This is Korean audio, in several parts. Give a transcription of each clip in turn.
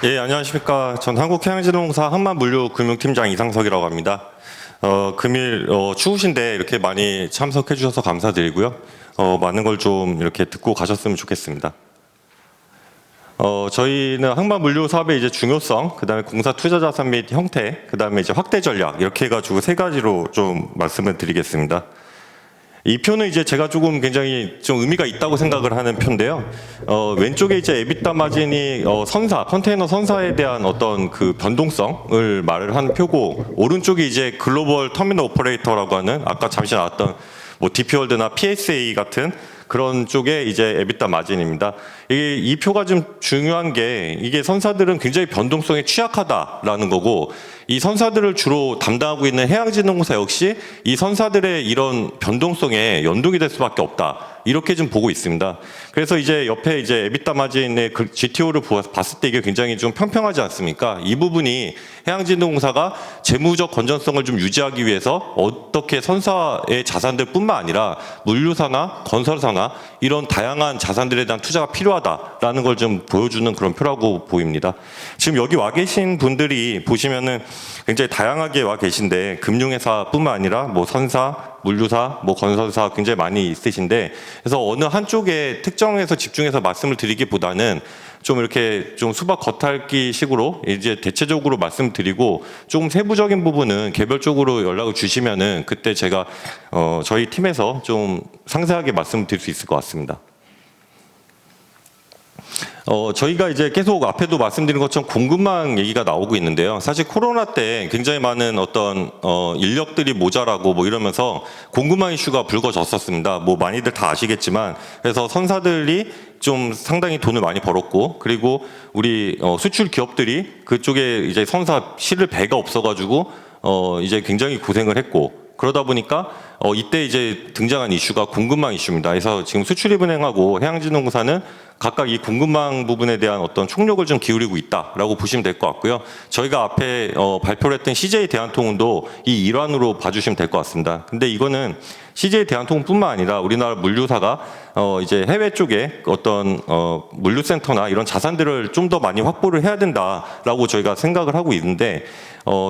예, 안녕하십니까. 전 한국해양진흥공사 항만물류금융팀장 이상석이라고 합니다. 금일 추우신데 이렇게 많이 참석해 주셔서 감사드리고요. 많은 걸 좀 이렇게 듣고 가셨으면 좋겠습니다. 저희는 항만물류 사업의 이제 중요성, 그다음에 공사 투자 자산 및 형태, 그다음에 이제 확대 전략 이렇게 해가지고 세 가지로 좀 말씀을 드리겠습니다. 이 표는 이제 제가 조금 굉장히 좀 의미가 있다고 생각을 하는 표인데요. 왼쪽에 이제 에비타 마진이 컨테이너 선사에 대한 어떤 그 변동성을 말을 하는 표고, 오른쪽이 이제 글로벌 터미널 오퍼레이터라고 하는 아까 잠시 나왔던 뭐 DP월드나 PSA 같은 그런 쪽에 이제 에비타 마진입니다. 이 표가 좀 중요한 게, 이게 선사들은 굉장히 변동성에 취약하다라는 거고, 이 선사들을 주로 담당하고 있는 해양진흥공사 역시 이 선사들의 이런 변동성에 연동이 될 수밖에 없다, 이렇게 좀 보고 있습니다. 그래서 이제 옆에 이제 에비타 마진의 그 GTO를 봤을 때 이게 굉장히 좀 평평하지 않습니까? 이 부분이 해양진흥공사가 재무적 건전성을 좀 유지하기 위해서 어떻게 선사의 자산들뿐만 아니라 물류사나 건설사나 이런 다양한 자산들에 대한 투자가 필요하다라는 걸 좀 보여주는 그런 표라고 보입니다. 지금 여기 와 계신 분들이 보시면은 굉장히 다양하게 와 계신데, 금융회사뿐만 아니라 뭐 선사, 물류사, 뭐 건설사 굉장히 많이 있으신데, 그래서 어느 한쪽에 특정해서 집중해서 말씀을 드리기보다는 좀 이렇게 좀 수박 겉핥기 식으로 이제 대체적으로 말씀드리고, 조금 세부적인 부분은 개별적으로 연락을 주시면은 그때 제가 저희 팀에서 좀 상세하게 말씀드릴 수 있을 것 같습니다. 저희가 이제 계속 앞에도 말씀드린 것처럼 공급망 얘기가 나오고 있는데요. 사실 코로나 때 굉장히 많은 어떤 인력들이 모자라고 뭐 이러면서 공급망 이슈가 불거졌었습니다. 뭐 많이들 다 아시겠지만, 그래서 선사들이 좀 상당히 돈을 많이 벌었고, 그리고 우리 수출 기업들이 그쪽에 이제 선사 실을 배가 없어가지고 이제 굉장히 고생을 했고, 그러다 보니까 이때 이제 등장한 이슈가 공급망 이슈입니다. 그래서 지금 수출입은행하고 해양진흥공사는 각각 이 공급망 부분에 대한 어떤 총력을 좀 기울이고 있다라고 보시면 될 것 같고요. 저희가 앞에 발표를 했던 CJ 대한통운도 이 일환으로 봐주시면 될 것 같습니다. 근데 이거는 CJ 대한통운뿐만 아니라 우리나라 물류사가 이제 해외 쪽에 어떤 물류센터나 이런 자산들을 좀 더 많이 확보를 해야 된다라고 저희가 생각을 하고 있는데,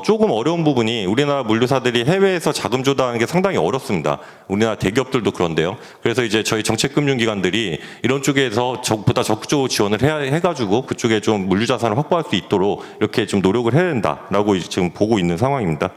조금 어려운 부분이, 우리나라 물류사들이 해외에서 자금 조달하는 게 상당히 어렵습니다. 우리나라 대기업들도 그런데요. 그래서 이제 저희 정책금융기관들이 이런 쪽에서 보다 적극적으로 지원을 해가지고 그쪽에 좀 물류 자산을 확보할 수 있도록 이렇게 좀 노력을 해야 된다라고 지금 보고 있는 상황입니다.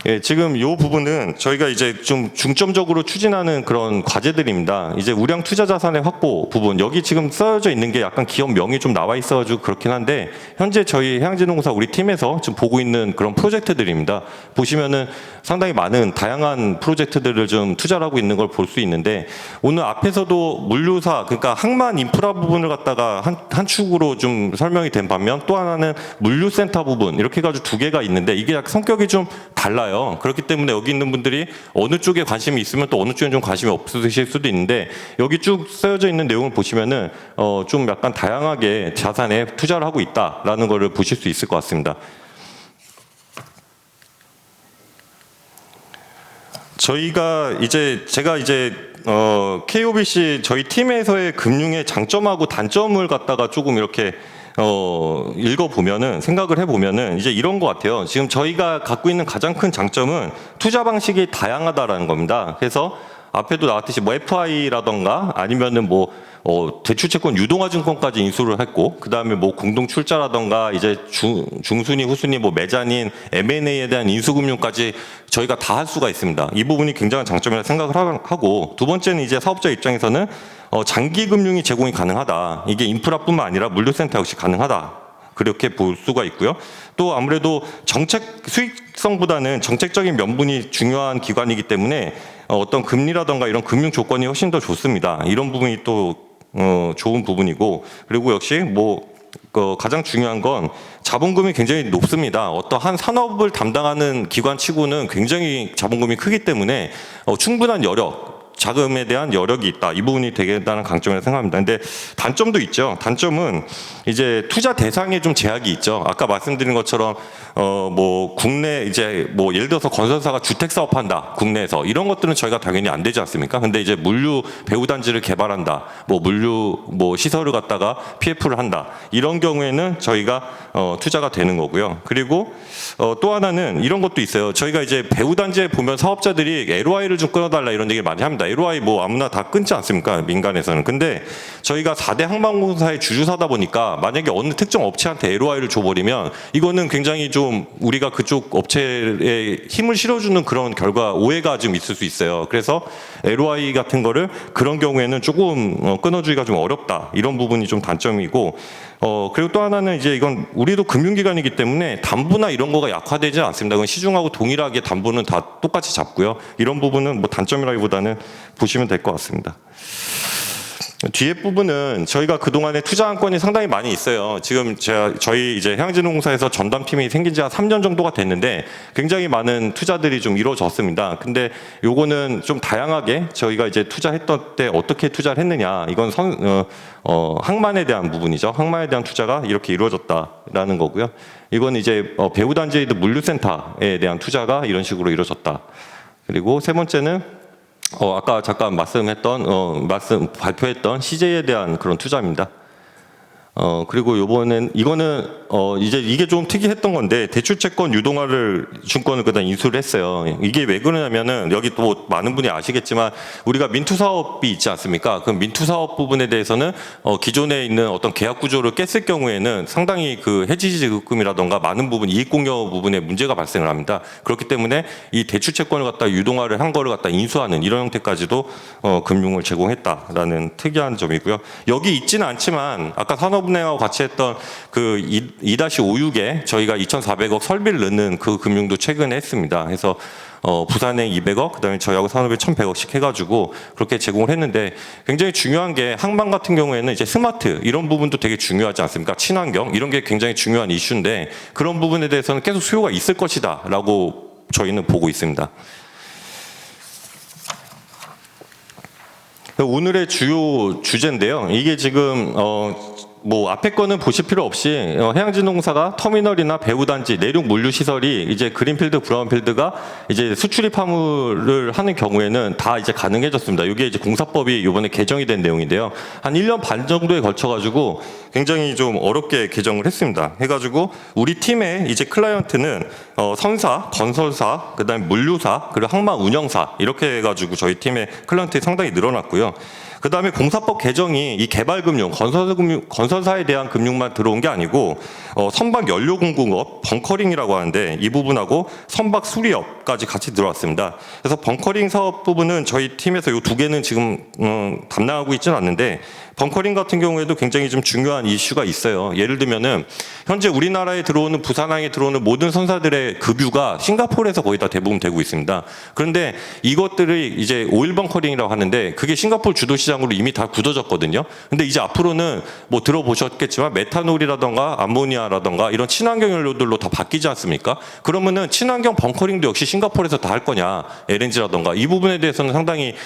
예, 지금 이 부분은 저희가 이제 좀 중점적으로 추진하는 그런 과제들입니다. 이제 우량 투자 자산의 확보 부분, 여기 지금 써져 있는 게 약간 기업 명이 좀 나와 있어가지고 그렇긴 한데, 현재 저희 해양진흥공사 우리 팀에서 지금 보고 있는 그런 프로젝트들입니다. 보시면은 상당히 많은 다양한 프로젝트들을 좀 투자를 하고 있는 걸 볼 수 있는데, 오늘 앞에서도 물류사, 그러니까 항만 인프라 부분을 갖다가 한 축으로 좀 설명이 된 반면, 또 하나는 물류센터 부분, 이렇게 해가지고 두 개가 있는데 이게 성격이 좀 달라요. 그렇기 때문에 여기 있는 분들이 어느 쪽에 관심이 있으면 또 어느 쪽에 좀 관심이 없으실 수도 있는데, 여기 쭉 쓰여져 있는 내용을 보시면은 좀 약간 다양하게 자산에 투자를 하고 있다라는 것을 보실 수 있을 것 같습니다. 제가 이제 KOBC 저희 팀에서의 금융의 장점하고 단점을 갖다가 조금 이렇게 읽어보면은, 생각을 해보면은 이제 이런 것 같아요. 지금 저희가 갖고 있는 가장 큰 장점은 투자 방식이 다양하다라는 겁니다. 그래서 앞에도 나왔듯이 뭐 FI라던가 아니면은 뭐 대출채권 유동화증권까지 인수를 했고, 그 다음에 뭐 공동출자라던가 이제 중순위, 후순위, 뭐 메자닌, M&A에 대한 인수금융까지 저희가 다 할 수가 있습니다. 이 부분이 굉장한 장점이라고 생각을 하고, 두 번째는 이제 사업자 입장에서는 장기 금융이 제공이 가능하다. 이게 인프라뿐만 아니라 물류센터 역시 가능하다. 그렇게 볼 수가 있고요. 또 아무래도 정책 수익성보다는 정책적인 면분이 중요한 기관이기 때문에 어떤 금리라던가 이런 금융 조건이 훨씬 더 좋습니다. 이런 부분이 또 좋은 부분이고, 그리고 역시 뭐 가장 중요한 건 자본금이 굉장히 높습니다. 어떠한 산업을 담당하는 기관치고는 굉장히 자본금이 크기 때문에 충분한 여력, 자금에 대한 여력이 있다. 이 부분이 되게 대단한 강점이라고 생각합니다. 근데 단점도 있죠. 단점은 이제 투자 대상에 좀 제약이 있죠. 아까 말씀드린 것처럼 뭐 국내 이제 뭐 예를 들어서 건설사가 주택 사업한다. 국내에서 이런 것들은 저희가 당연히 안 되지 않습니까? 근데 이제 물류 배후 단지를 개발한다. 뭐 물류 뭐 시설을 갖다가 PF를 한다. 이런 경우에는 저희가 투자가 되는 거고요. 그리고 또 하나는 이런 것도 있어요. 저희가 이제 배후 단지에 보면 사업자들이 LOI를 좀 끊어달라 이런 얘기를 많이 합니다. LOI 뭐 아무나 다 끊지 않습니까? 민간에서는. 근데 저희가 4대 항만공사의 주주사다 보니까 만약에 어느 특정 업체한테 LOI를 줘버리면 이거는 굉장히 좀 우리가 그쪽 업체에 힘을 실어주는 그런 결과 오해가 좀 있을 수 있어요. 그래서 LOI 같은 거를 그런 경우에는 조금 끊어주기가 좀 어렵다. 이런 부분이 좀 단점이고 그리고 또 하나는 이제 이건 우리도 금융기관이기 때문에 담보나 이런 거가 약화되지 않습니다. 그건 시중하고 동일하게 담보는 다 똑같이 잡고요. 이런 부분은 뭐 단점이라기보다는 보시면 될 것 같습니다. 뒤에 부분은 저희가 그동안에 투자한 건이 상당히 많이 있어요. 지금 저희 이제 해양진흥공사에서 전담팀이 생긴 지 한 3년 정도가 됐는데 굉장히 많은 투자들이 좀 이루어졌습니다. 근데 요거는 좀 다양하게 저희가 이제 투자했던 때 어떻게 투자를 했느냐. 이건 항만에 대한 부분이죠. 항만에 대한 투자가 이렇게 이루어졌다라는 거고요. 이건 이제 배후 단지에도 물류센터에 대한 투자가 이런 식으로 이루어졌다. 그리고 세 번째는 아까 잠깐 발표했던 CJ에 대한 그런 투자입니다. 그리고 이거는 이제 이게 좀 특이했던 건데 대출채권 유동화를 증권을 그다음 인수를 했어요. 이게 왜 그러냐면은 여기 또 많은 분이 아시겠지만 우리가 민투 사업이 있지 않습니까? 그 민투 사업 부분에 대해서는 기존에 있는 어떤 계약 구조를 깼을 경우에는 상당히 그 해지 지급금이라던가 많은 부분 이익 공여 부분에 문제가 발생을 합니다. 그렇기 때문에 이 대출채권을 갖다 유동화를 한 거를 갖다 인수하는 이런 형태까지도 금융을 제공했다라는 특이한 점이고요. 여기 있지는 않지만 아까 산업은행하고 같이 했던 그 2-56에 저희가 2,400억 설비를 넣는 그 금융도 최근에 했습니다. 그래서 부산행 200억, 그다음에 저희하고 산업에 1,100억씩 해가지고 그렇게 제공을 했는데 굉장히 중요한 게 항만 같은 경우에는 이제 스마트 이런 부분도 되게 중요하지 않습니까? 친환경 이런 게 굉장히 중요한 이슈인데 그런 부분에 대해서는 계속 수요가 있을 것이다라고 저희는 보고 있습니다. 오늘의 주요 주제인데요. 이게 지금 뭐 앞에 거는 보실 필요 없이 해양진흥공사가 터미널이나 배후단지, 내륙 물류 시설이 이제 그린필드, 브라운필드가 이제 수출입 화물을 하는 경우에는 다 이제 가능해졌습니다. 이게 이제 공사법이 이번에 개정이 된 내용인데요. 한 1년 반 정도에 걸쳐가지고 굉장히 좀 어렵게 개정을 했습니다. 해가지고 우리 팀의 이제 클라이언트는 선사, 건설사, 그다음에 물류사, 그리고 항만 운영사 이렇게 해가지고 저희 팀의 클라이언트가 상당히 늘어났고요. 그 다음에 공사법 개정이 이 개발금융, 건설사에 대한 금융만 들어온 게 아니고 선박 연료 공급업, 벙커링이라고 하는데 이 부분하고 선박 수리업까지 같이 들어왔습니다. 그래서 벙커링 사업 부분은 저희 팀에서 이 두 개는 지금 담당하고 있지는 않는데 벙커링 같은 경우에도 굉장히 좀 중요한 이슈가 있어요. 예를 들면은 현재 우리나라에 들어오는 부산항에 들어오는 모든 선사들의 급유가 싱가포르에서 거의 다 대부분 되고 있습니다. 그런데 이것들을 이제 오일 벙커링이라고 하는데 그게 싱가포르 주도 시장으로 이미 다 굳어졌거든요. 근데 이제 앞으로는 뭐 들어보셨겠지만 메탄올이라던가 암모니아라던가 이런 친환경 연료들로 다 바뀌지 않습니까? 그러면은 친환경 벙커링도 역시 싱가포르에서 다 할 거냐, LNG라던가 이 부분에 대해서는 상당히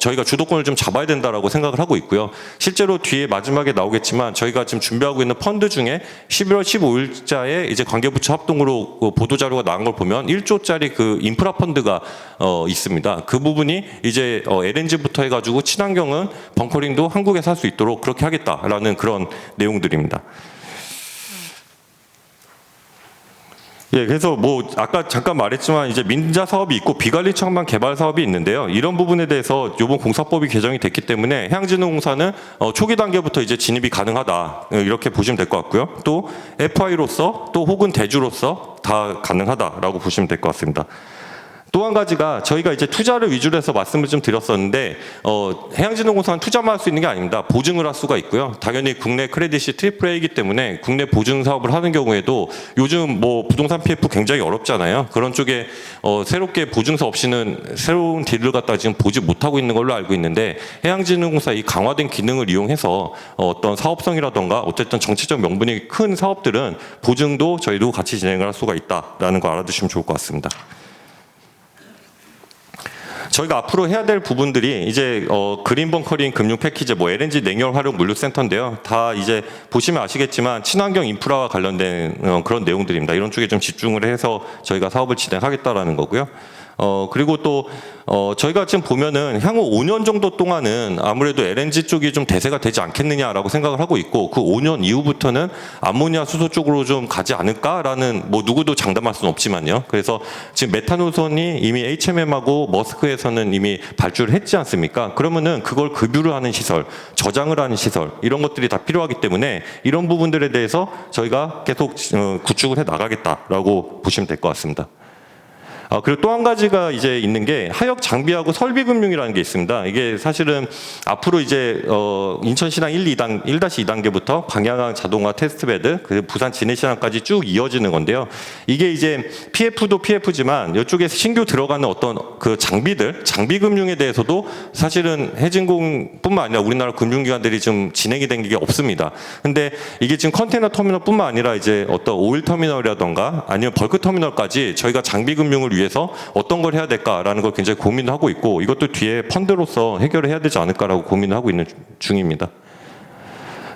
저희가 주도권을 좀 잡아야 된다라고 생각을 하고 있고요. 실제로 뒤에 마지막에 나오겠지만 저희가 지금 준비하고 있는 펀드 중에 11월 15일자에 이제 관계부처 합동으로 보도 자료가 나온 걸 보면 1조짜리 그 인프라 펀드가 있습니다. 그 부분이 이제 LNG부터 해가지고 친환경은 벙커링도 한국에서 할 수 있도록 그렇게 하겠다라는 그런 내용들입니다. 예, 그래서 뭐 아까 잠깐 말했지만 이제 민자 사업이 있고 비관리 척만 개발 사업이 있는데요. 이런 부분에 대해서 이번 공사법이 개정이 됐기 때문에 해양진흥공사는 초기 단계부터 이제 진입이 가능하다 이렇게 보시면 될 것 같고요. 또 FI로서 또 혹은 대주로서 다 가능하다라고 보시면 될 것 같습니다. 또 한 가지가 저희가 이제 투자를 위주로 해서 말씀을 좀 드렸었는데 해양진흥공사는 투자만 할 수 있는 게 아닙니다. 보증을 할 수가 있고요. 당연히 국내 크레딧이 트리플 A이기 때문에 국내 보증 사업을 하는 경우에도 요즘 뭐 부동산 PF 굉장히 어렵잖아요. 그런 쪽에 새롭게 보증서 없이는 새로운 딜을 갖다 지금 보지 못하고 있는 걸로 알고 있는데 해양진흥공사 이 강화된 기능을 이용해서 어떤 사업성이라던가 어쨌든 정치적 명분이 큰 사업들은 보증도 저희도 같이 진행을 할 수가 있다라는 거 알아두시면 좋을 것 같습니다. 저희가 앞으로 해야 될 부분들이 이제 그린 벙커링 금융 패키지, 뭐 LNG 냉열 활용 물류센터인데요. 다 이제 보시면 아시겠지만 친환경 인프라와 관련된 그런 내용들입니다. 이런 쪽에 좀 집중을 해서 저희가 사업을 진행하겠다라는 거고요. 그리고 또 저희가 지금 보면은 향후 5년 정도 동안은 아무래도 LNG 쪽이 좀 대세가 되지 않겠느냐라고 생각을 하고 있고, 그 5년 이후부터는 암모니아 수소 쪽으로 좀 가지 않을까라는, 뭐 누구도 장담할 수는 없지만요. 그래서 지금 메탄노선이 이미 HMM하고 머스크에서는 이미 발주를 했지 않습니까? 그러면은 그걸 급유를 하는 시설, 저장을 하는 시설, 이런 것들이 다 필요하기 때문에 이런 부분들에 대해서 저희가 계속 구축을 해 나가겠다라고 보시면 될 것 같습니다. 그리고 또 한 가지가 이제 있는 게 하역 장비하고 설비 금융이라는 게 있습니다. 이게 사실은 앞으로 이제 인천시장 1-2단계부터 광양항 자동화 테스트베드, 그 부산 진해시장까지 쭉 이어지는 건데요. 이게 이제 PF도 PF지만 이쪽에 신규 들어가는 어떤 그 장비들, 장비 금융에 대해서도 사실은 해진공뿐만 아니라 우리나라 금융기관들이 좀 진행이 된 게 없습니다. 근데 이게 지금 컨테이너 터미널뿐만 아니라 이제 어떤 오일 터미널이라던가 아니면 벌크 터미널까지 저희가 장비 금융을 위해서 어떤 걸 해야 될까라는 걸 굉장히 고민하고 있고, 이것도 뒤에 펀드로서 해결을 해야 되지 않을까라고 고민하고 있는 중입니다.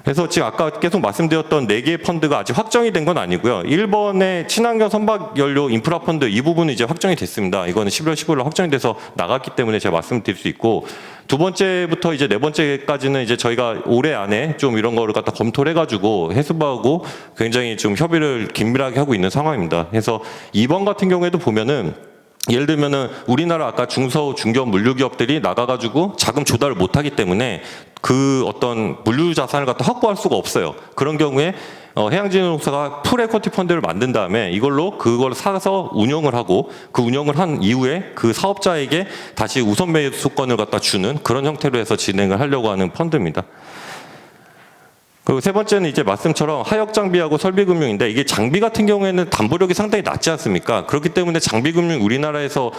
그래서 지금 아까 계속 말씀드렸던 4개의 펀드가 아직 확정이 된 건 아니고요. 1번의 친환경 선박연료 인프라 펀드, 이 부분은 이제 확정이 됐습니다. 이거는 11월 15일로 확정이 돼서 나갔기 때문에 제가 말씀드릴 수 있고, 두 번째부터 이제 네 번째까지는 이제 저희가 올해 안에 좀 이런 거를 갖다 검토를 해가지고 해수부하고 굉장히 좀 협의를 긴밀하게 하고 있는 상황입니다. 그래서 2번 같은 경우에도 보면은 예를 들면은 우리나라 아까 중소 중견 물류 기업들이 나가가지고 자금 조달을 못하기 때문에 그 어떤 물류 자산을 갖다 확보할 수가 없어요. 그런 경우에 해양진흥공사가 풀 에쿼티 펀드를 만든 다음에 이걸로 그걸 사서 운영을 하고, 그 운영을 한 이후에 그 사업자에게 다시 우선 매수권을 갖다 주는 그런 형태로 해서 진행을 하려고 하는 펀드입니다. 그리고 세 번째는 이제 말씀처럼 하역 장비하고 설비 금융인데, 이게 장비 같은 경우에는 담보력이 상당히 낮지 않습니까? 그렇기 때문에 장비 금융, 우리나라에서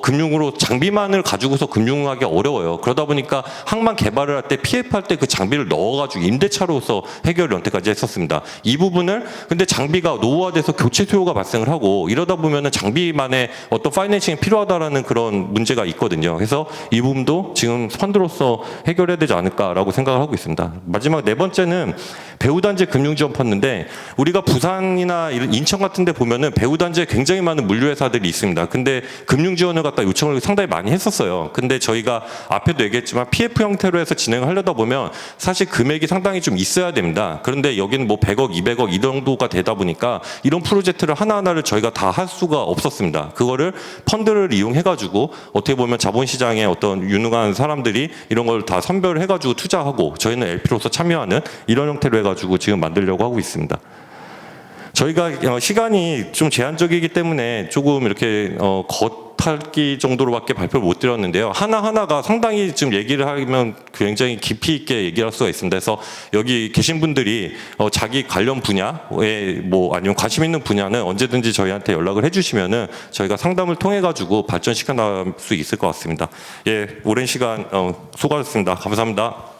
금융으로 장비만을 가지고서 금융하기 어려워요. 그러다 보니까 항만 개발을 할 때 PF 할 때 그 장비를 넣어가지고 임대차로서 해결을 여태까지 했었습니다. 이 부분을 근데 장비가 노후화돼서 교체 수요가 발생을 하고 이러다 보면은 장비만의 어떤 파이낸싱이 필요하다라는 그런 문제가 있거든요. 그래서 이 부분도 지금 펀드로서 해결해야 되지 않을까라고 생각을 하고 있습니다. 마지막 네 번째는 배후단지 금융지원 펀드인데, 우리가 부산이나 인천 같은 데 보면은 배후단지에 굉장히 많은 물류회사들이 있습니다. 근데 금융지원을 갖다 요청을 상당히 많이 했었어요. 근데 저희가 앞에도 얘기했지만 PF 형태로 해서 진행을 하려다 보면 사실 금액이 상당히 좀 있어야 됩니다. 그런데 여기는 뭐 100억, 200억 이 정도가 되다 보니까 이런 프로젝트를 하나하나를 저희가 다 할 수가 없었습니다. 그거를 펀드를 이용해가지고 어떻게 보면 자본시장에 어떤 유능한 사람들이 이런 걸 다 선별을 해가지고 투자하고 저희는 LP로서 참여하는 이런 형태로 해가지고 지금 만들려고 하고 있습니다. 저희가 시간이 좀 제한적이기 때문에 조금 이렇게 겉핥기 정도로밖에 발표를 못 드렸는데요. 하나하나가 상당히 지금 얘기를 하면 굉장히 깊이 있게 얘기할 수가 있습니다. 그래서 여기 계신 분들이 자기 관련 분야에 뭐 아니면 관심 있는 분야는 언제든지 저희한테 연락을 해주시면은 저희가 상담을 통해 가지고 발전시켜 나갈 수 있을 것 같습니다. 예, 오랜 시간 수고하셨습니다. 감사합니다.